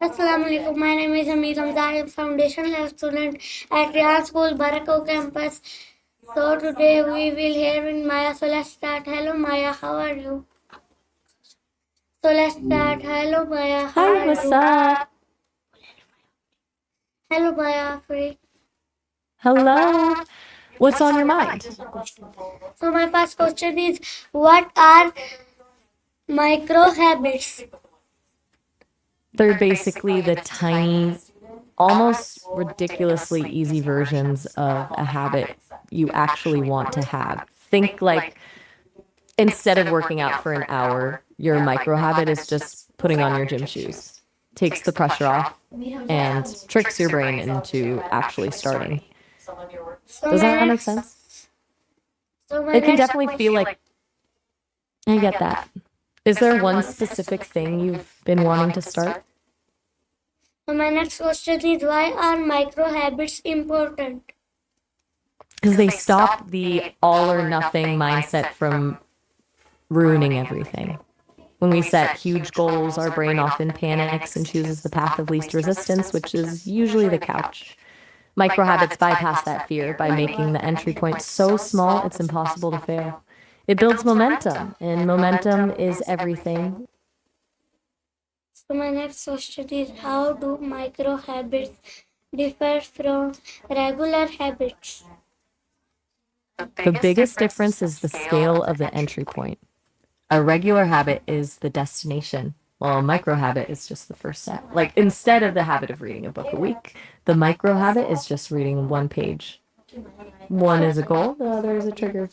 Assalamu alaikum. My name is Amir Hamza. I am foundation level student at Riyadh School, Barakah campus. So today we will hear in Maya. So let's start. Hello Maya, how are you? So let's start. Hello Maya, how Hi, are what's you? up? Hello Maya, free. Hello. What's on your mind? So my first question is, what are micro habits? They're basically the tiny, almost ridiculously easy versions of a habit you actually want to have. Think like instead of working out for an hour, your micro habit is just putting on your gym shoes. Takes the pressure off and tricks your brain into actually starting. So Does my that make next, sense? so my It can next, definitely feel like I get that. Is there one specific thing you've been wanting to start? so my next question is, why are micro habits important? Because they stop the all or nothing mindset from ruining everything. When we set huge goals, our brain often panics and chooses the path of least resistance, which is usually the couch. Micro habits bypass that fear by making the entry point so small it's impossible to fail. It builds momentum, and momentum is everything. So my next question is, how do micro habits differ from regular habits? The biggest difference is the scale of the entry point. A regular habit is the destination, while a micro habit is just the first step. Like instead of the habit of reading a book a week, the micro habit is just reading one page. One is a goal, the other is a trigger.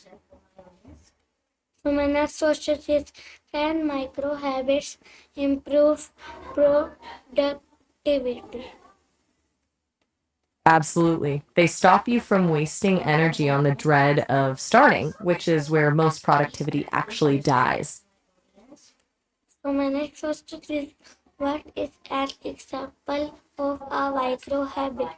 So my next question is, can micro habits improve productivity? Absolutely. They stop you from wasting energy on the dread of starting, which is where most productivity actually dies. So my next question is, what is an example of a micro habit?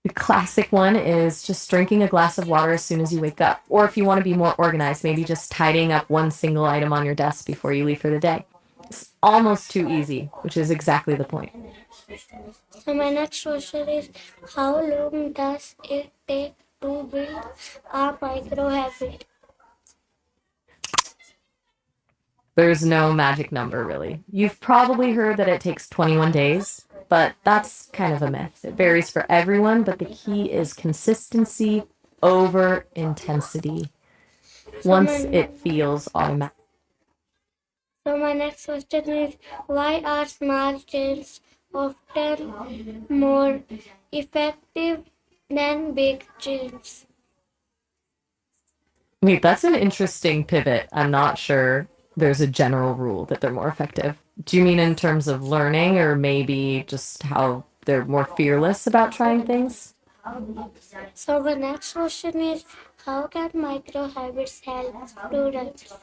The classic one is just drinking a glass of water as soon as you wake up. Or if you want to be more organized, maybe just tidying up one single item on your desk before you leave for the day. It's almost too easy, which is exactly the point. So my next question is, how long does it take to build a micro habit? There's no magic number, really. You've probably heard that it takes 21 days, but that's kind of a myth. It varies for everyone, but the key is consistency over intensity. Once it feels automatic. So my next question is, why are small changes often more effective than big changes? Wait, that's an interesting pivot. I'm not sure there's a general rule that they're more effective. Do you mean in terms of learning or maybe just how they're more fearless about trying things? So the next question is, how can micro habits help students?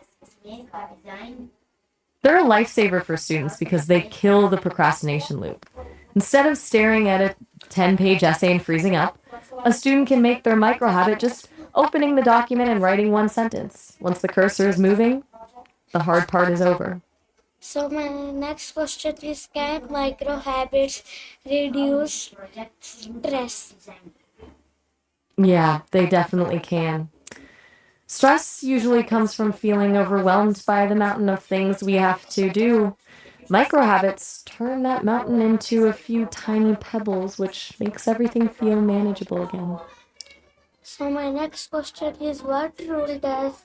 They're a lifesaver for students because they kill the procrastination loop. Instead of staring at a 10-page essay and freezing up, a student can make their micro habit just opening the document and writing one sentence. Once the cursor is moving, the hard part is over. So my next question is, can micro habits reduce stress? Yeah, they definitely can. Stress usually comes from feeling overwhelmed by the mountain of things we have to do. Micro habits turn that mountain into a few tiny pebbles, which makes everything feel manageable again. So my next question is, what role does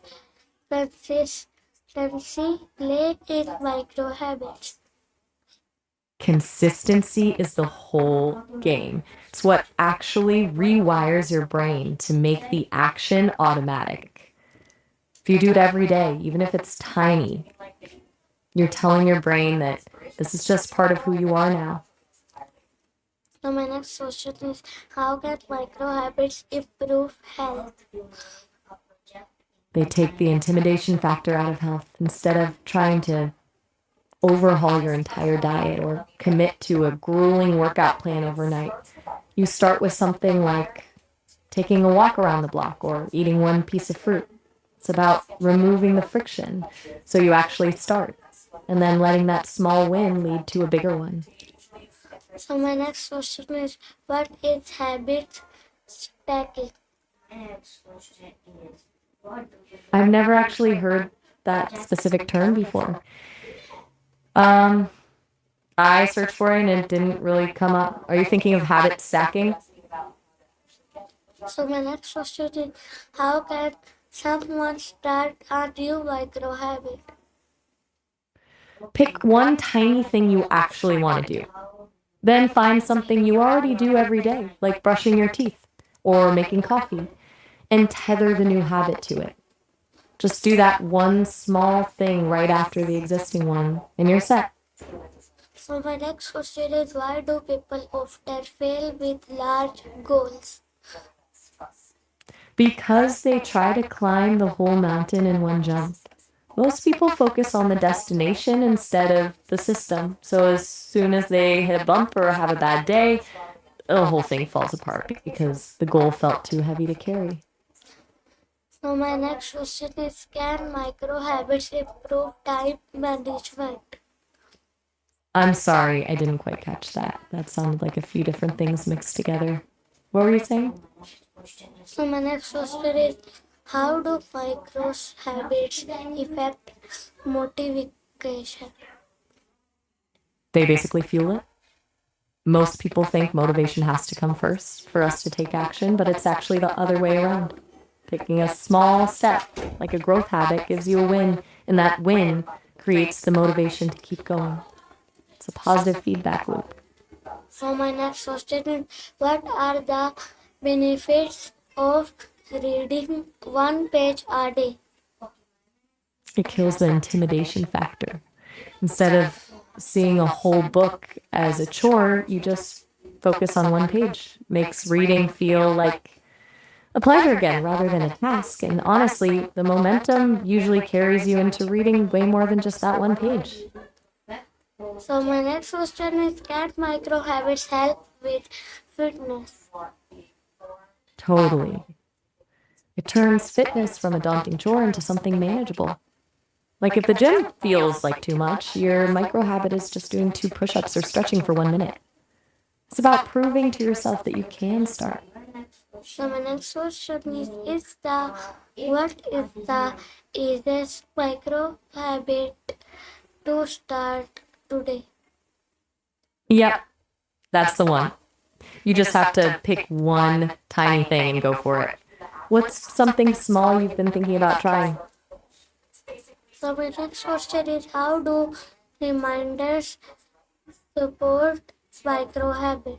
consistency play in micro habits? Consistency is the whole game. It's what actually rewires your brain to make the action automatic. If you do it every day, even if it's tiny, you're telling your brain that this is just part of who you are now. So my next question is, how can micro habits improve health? They take the intimidation factor out of health instead of trying to overhaul your entire diet or commit to a grueling workout plan overnight. You start with something like taking a walk around the block or eating one piece of fruit. It's about removing the friction so you actually start. and then letting that small win lead to a bigger one. So my next question is, what is habit stacking? I've never actually heard that specific term before. I searched for it and it didn't really come up. Are you thinking of habit stacking? So my next question is, how can someone start a new micro habit? Pick one tiny thing you actually want to do. Then find something you already do every day, like brushing your teeth or making coffee, and tether the new habit to it. Just do that one small thing right after the existing one, and you're set. So my next question is, why do people often fail with large goals? Because they try to climb the whole mountain in one jump. Most people focus on the destination instead of the system. So as soon as they hit a bump or have a bad day, the whole thing falls apart because the goal felt too heavy to carry. So my next question is, can micro habits improve time management? I'm sorry, I didn't quite catch that. That sounded like a few different things mixed together. What were you saying? So my next question is, how do micro habits affect motivation? They basically fuel it. Most people think motivation has to come first for us to take action, but it's actually the other way around. Taking a small step, like a growth habit, gives you a win, and that win creates the motivation to keep going. It's a positive feedback loop. So my next question is, what are the benefits of reading one page a day? It kills the intimidation factor. Instead of seeing a whole book as a chore, you just focus on one page. Makes reading feel like a pleasure again rather than a task. And honestly, the momentum usually carries you into reading way more than just that one page. So my next question is, can micro habits help with fitness? Totally. It turns fitness from a daunting chore into something manageable. Like if the gym feels like too much, your micro habit is just doing 2 push-ups or stretching for 1 minute. It's about proving to yourself that you can start. So my next question is what is the easiest micro habit to start today? Yep, that's the one. You just have to pick one tiny thing and go for it. What's something small you've been thinking about trying? So my next question is, how do reminders support micro habit?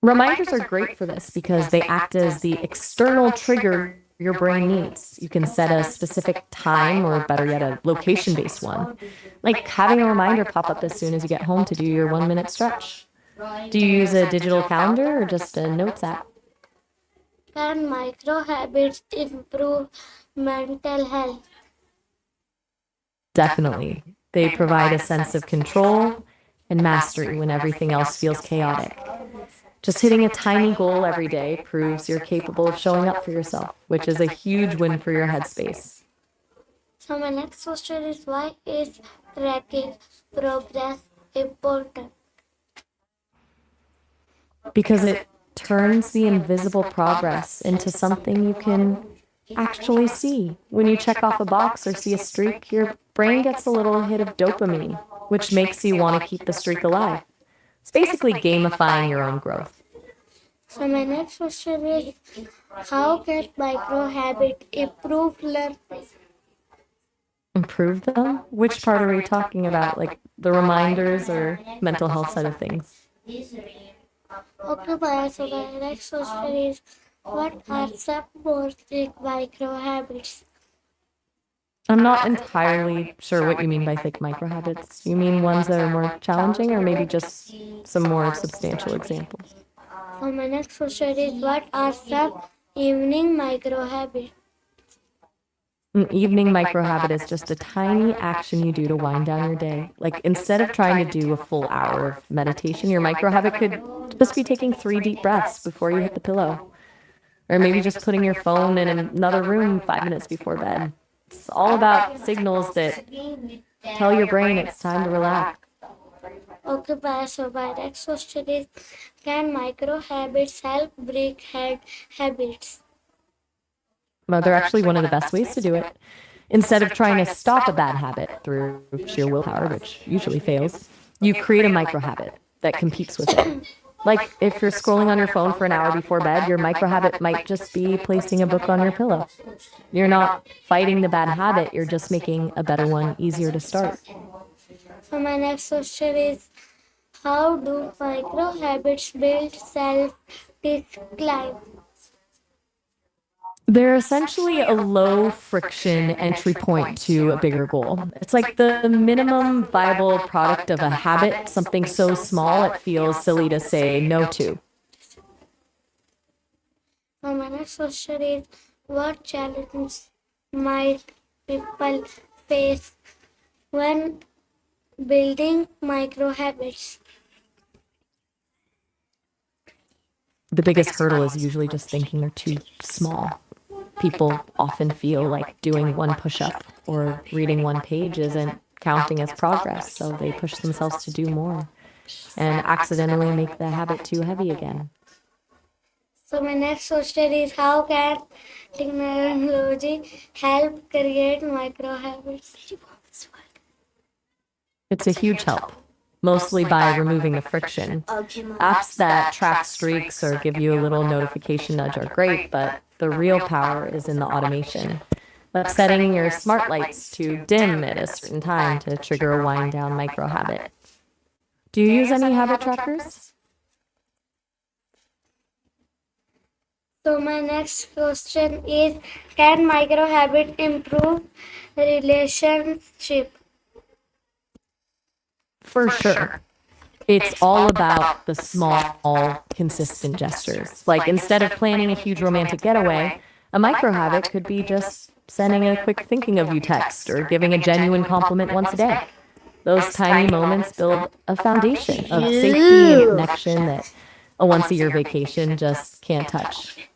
Reminders are great for this because they act as the external trigger your brain needs. You can set a specific time, or better yet, a location-based one. Like having a reminder pop up as soon as you get home to do your 1-minute stretch. Do you use a digital calendar or just a notes app? Can micro habits improve mental health? Definitely. They provide a sense of control and mastery when everything else feels chaotic. Just hitting a tiny goal every day proves you're capable of showing up for yourself, which is a huge win for your headspace. So my next question is, why is tracking progress important? Because it turns the invisible progress into something you can actually see. When you check off a box or see a streak, your brain gets a little hit of dopamine, which makes you want to keep the streak alive. It's basically gamifying your own growth. So my next question is, how can micro habit improve learning? Improve them? Which part are we talking about? Like the reminders or mental health side of things? Okay, Maya, so my next question is, what are some more thick micro habits? I'm not entirely sure what you mean by thick micro habits. You mean ones that are more challenging, or maybe just some more substantial examples? So my next question is, what are some evening micro habits? An evening micro habit is just a tiny action you do to wind down your day. Like instead of trying to do a full hour of meditation, your micro habit could just be taking 3 deep breaths before you hit the pillow. Or maybe just putting your phone in another room 5 minutes before bed. It's all about signals that Tell your brain it's time to relax. Okay, bye. So my next question is, can micro habits help break head habits? Well, they're actually one of the best ways to do it. Instead of trying to stop a bad habit through sheer willpower, which usually fails, you create a micro habit that competes with it. Like if you're scrolling on your phone for an hour before bed, your micro habit might just be placing a book on your pillow. You're not fighting the bad habit, you're just making a better one easier to start. So my next question is, how do micro habits build self-discipline? They're essentially a low friction entry point to a bigger goal. It's like the minimum viable product of a habit, something so small it feels silly to say no to. So my next question is, what challenges might people face when building micro habits? The biggest hurdle is usually just thinking they're too small. People often feel like doing one push up or reading one page isn't counting as progress, so they push themselves to do more and accidentally make the habit too heavy again. So my next question is, how can technology help create micro habits? It's a huge help, mostly by removing the friction. Apps that track streaks or give you a little notification nudge are great, but the real power is in the automation. Like setting your smart lights to dim at a certain time to trigger a wind down micro habit. Do you use any habit trackers? So my next question is, can micro habit improve relationship? For sure. It's all about the small, consistent gestures. Like instead of planning a huge romantic getaway, a micro habit could be just sending a quick thinking of you text or giving a genuine compliment once a day. Those tiny moments build a foundation of safety and connection that a once a year vacation just can't touch.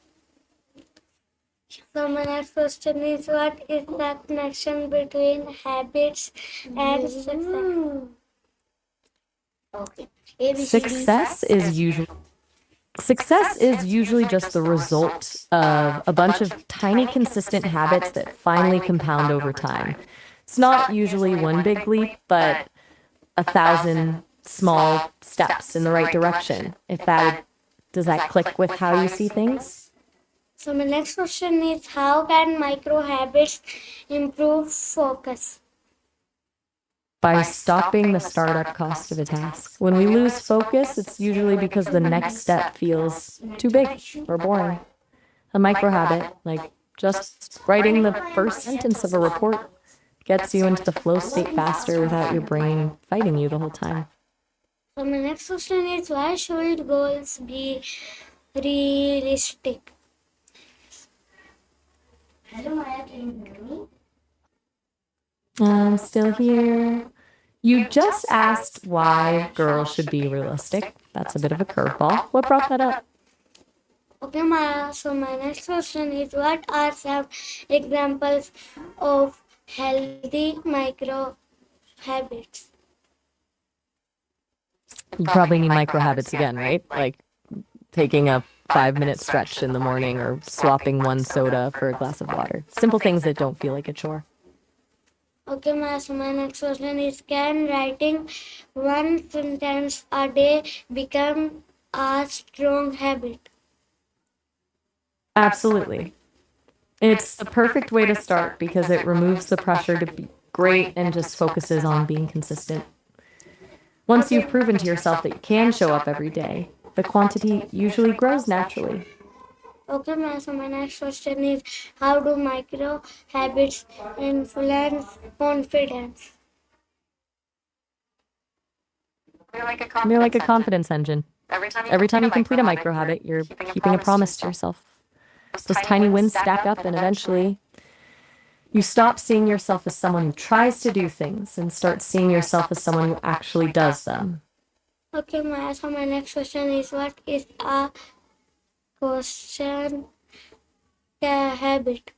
So my next question is, what is the connection between habits and success? Success is usually just the result of a bunch of tiny consistent habits that finally compound over time. It's not usually one big leap, but 1,000 small steps in the right direction. Does that click with how you see things? So my next question is, how can micro habits improve focus? By stopping the startup cost of a task. When we lose focus, it's usually because the next step feels too big or boring. A micro habit, like just writing the first sentence of a report, gets you into the flow state faster without your brain fighting you the whole time. So my next question is, why should goals be realistic? I'm still here. You just asked why girls should be realistic. That's a bit of a curveball. What brought that up? Okay, Maya. So my next question is, what are some examples of healthy micro habits? You probably need micro habits again, right? Like taking a 5-minute stretch in the morning or swapping one soda for a glass of water. Simple things that don't feel like a chore. Okay, Maya. So my next question is, can writing one sentence a day become a strong habit? Absolutely. It's the perfect way to start because it removes the pressure to be great and just focuses on being consistent. Once you've proven to yourself that you can show up every day, the quantity usually grows naturally. Okay, ma'am. So my next question is, how do micro habits influence confidence? They're like a confidence engine. Every time you complete a micro habit, you're keeping a promise to yourself. Those tiny wins stack up, and eventually you stop seeing yourself as someone who tries to do things and start seeing yourself as someone who actually does them. Okay, ma'am. So my next question is, what is a question habit?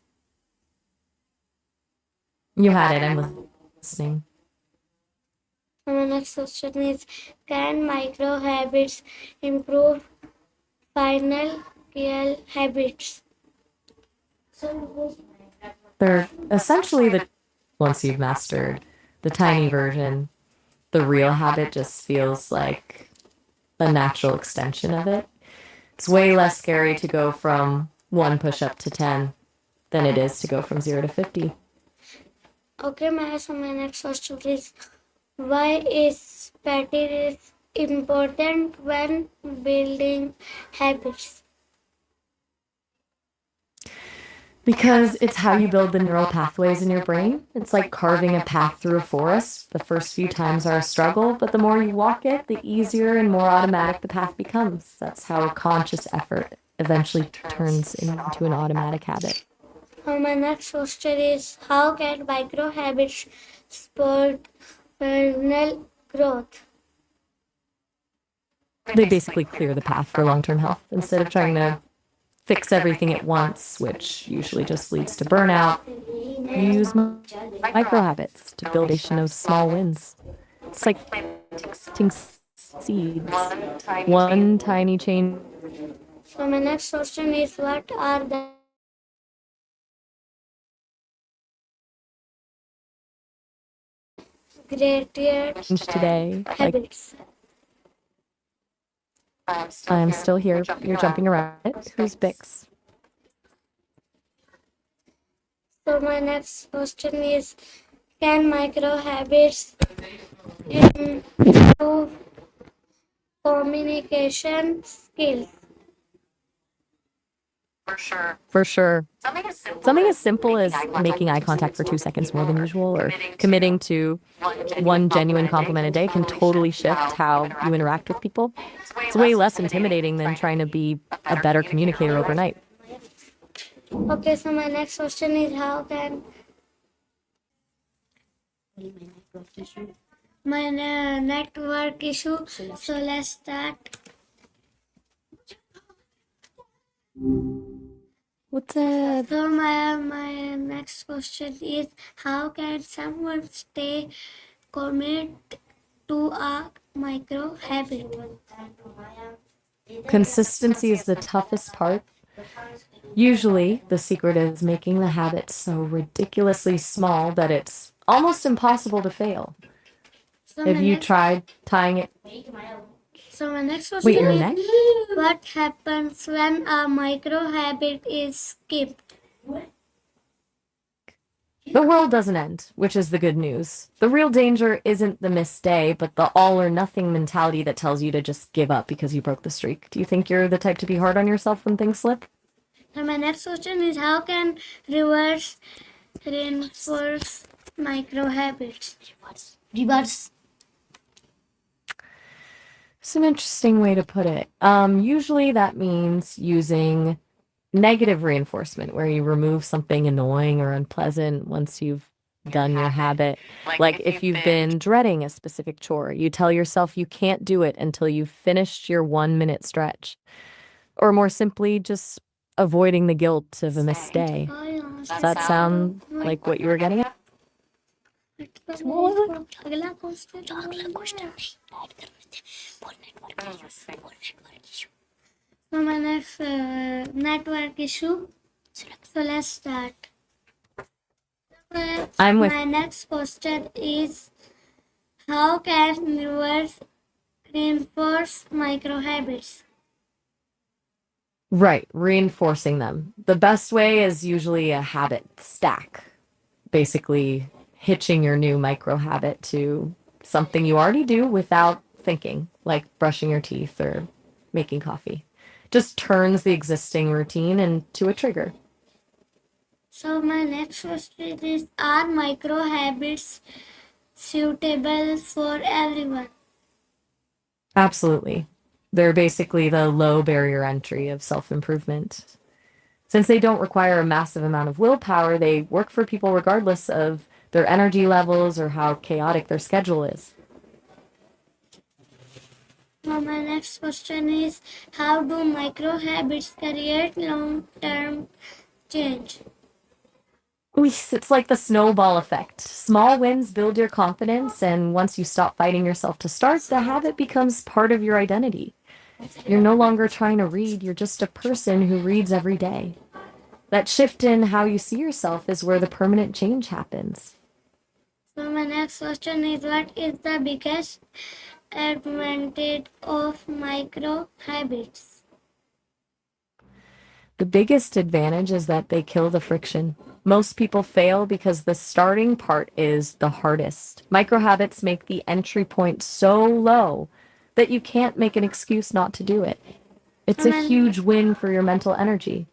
You had it. I'm listening. next question is, can micro habits improve final habits? They're essentially the once you've mastered the tiny version, the real habit just feels like a natural extension of it. It's way less scary to go from one push up to 10 than it is to go from 0 to 50. Okay, Maya, so my next question is, why is practice important when building habits? Because it's how you build the neural pathways in your brain. It's like carving a path through a forest. The first few times are a struggle, but the more you walk it, the easier and more automatic the path becomes. That's how a conscious effort eventually turns into an automatic habit. My next question is, how can micro habits support personal growth? They basically clear the path for long term health instead of trying to fix everything at once, which usually just leads to burnout. You use micro habits to build a foundation of small wins. It's like planting seeds. One tiny change. So my next question is, what are the greatest Today, like habits? I'm still here. You're jumping around. Who's Bix? So my next question is, can micro habits improve communication skills? For sure. Something as simple as making eye contact for 2 seconds more than usual or committing to one genuine compliment a day can totally shift how you interact with people. It's way less intimidating than trying to be a better communicator overnight. Okay, so my next question is, how can my network issue? So let's start. What's up? So my next question is, how can someone stay committed to a micro habit? Consistency is the toughest part. Usually, the secret is making the habit so ridiculously small that it's almost impossible to fail. So Have my you next- tried tying it? So my next Wait, question your is, neck? what happens when a micro habit is skipped? The world doesn't end, which is the good news. The real danger isn't the missed day, but the all or nothing mentality that tells you to just give up because you broke the streak. Do you think you're the type to be hard on yourself when things slip? So my next question is, how can reverse reinforce micro habits? Reverse. Some interesting way to put it. Usually that means using negative reinforcement, where you remove something annoying or unpleasant once you've done your habit. Like if you've been dreading a specific chore, you tell yourself you can't do it until you've finished your 1 minute stretch. Or more simply, just avoiding the guilt of a missed day. Does that sound like what you were getting at? अगला question. So my next network issue. So let's start. I'm with My next question is, how can reverse reinforce micro habits? Right, reinforcing them. The best way is usually a habit stack, basically hitching your new micro habit to something you already do without thinking, like brushing your teeth or making coffee. Just turns the existing routine into a trigger. So my next question is, are micro habits suitable for everyone? Absolutely. They're basically the low barrier entry of self improvement. Since they don't require a massive amount of willpower, they work for people regardless of their energy levels or how chaotic their schedule is. Now my next question is, how do micro habits create long-term change? It's like the snowball effect. Small wins build your confidence, and once you stop fighting yourself to start, the habit becomes part of your identity. You're no longer trying to read, you're just a person who reads every day. That shift in how you see yourself is where the permanent change happens. So my next question is, what is the biggest advantage of micro habits? The biggest advantage is that they kill the friction. Most people fail because the starting part is the hardest. Micro habits make the entry point so low that you can't make an excuse not to do it. It's So a my, huge win for your mental energy.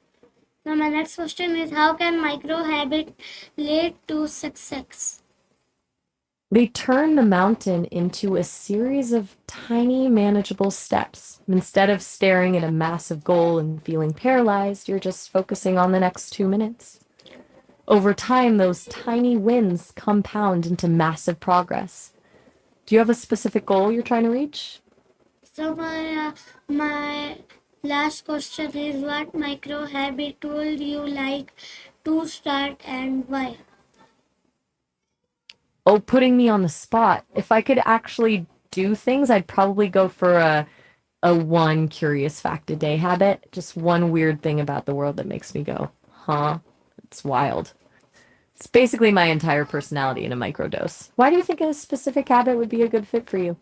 so my next question is, how can micro habit lead to success? They turn the mountain into a series of tiny, manageable steps. Instead of staring at a massive goal and feeling paralyzed, you're just focusing on the next 2 minutes. Over time, those tiny wins compound into massive progress. Do you have a specific goal you're trying to reach? So my last question is, what micro habit would you like to start and why? Oh, putting me on the spot. If I could actually do things, I'd probably go for a one curious fact a day habit. Just one weird thing about the world that makes me go, huh? It's wild. It's basically my entire personality in a microdose. Why do you think a specific habit would be a good fit for you?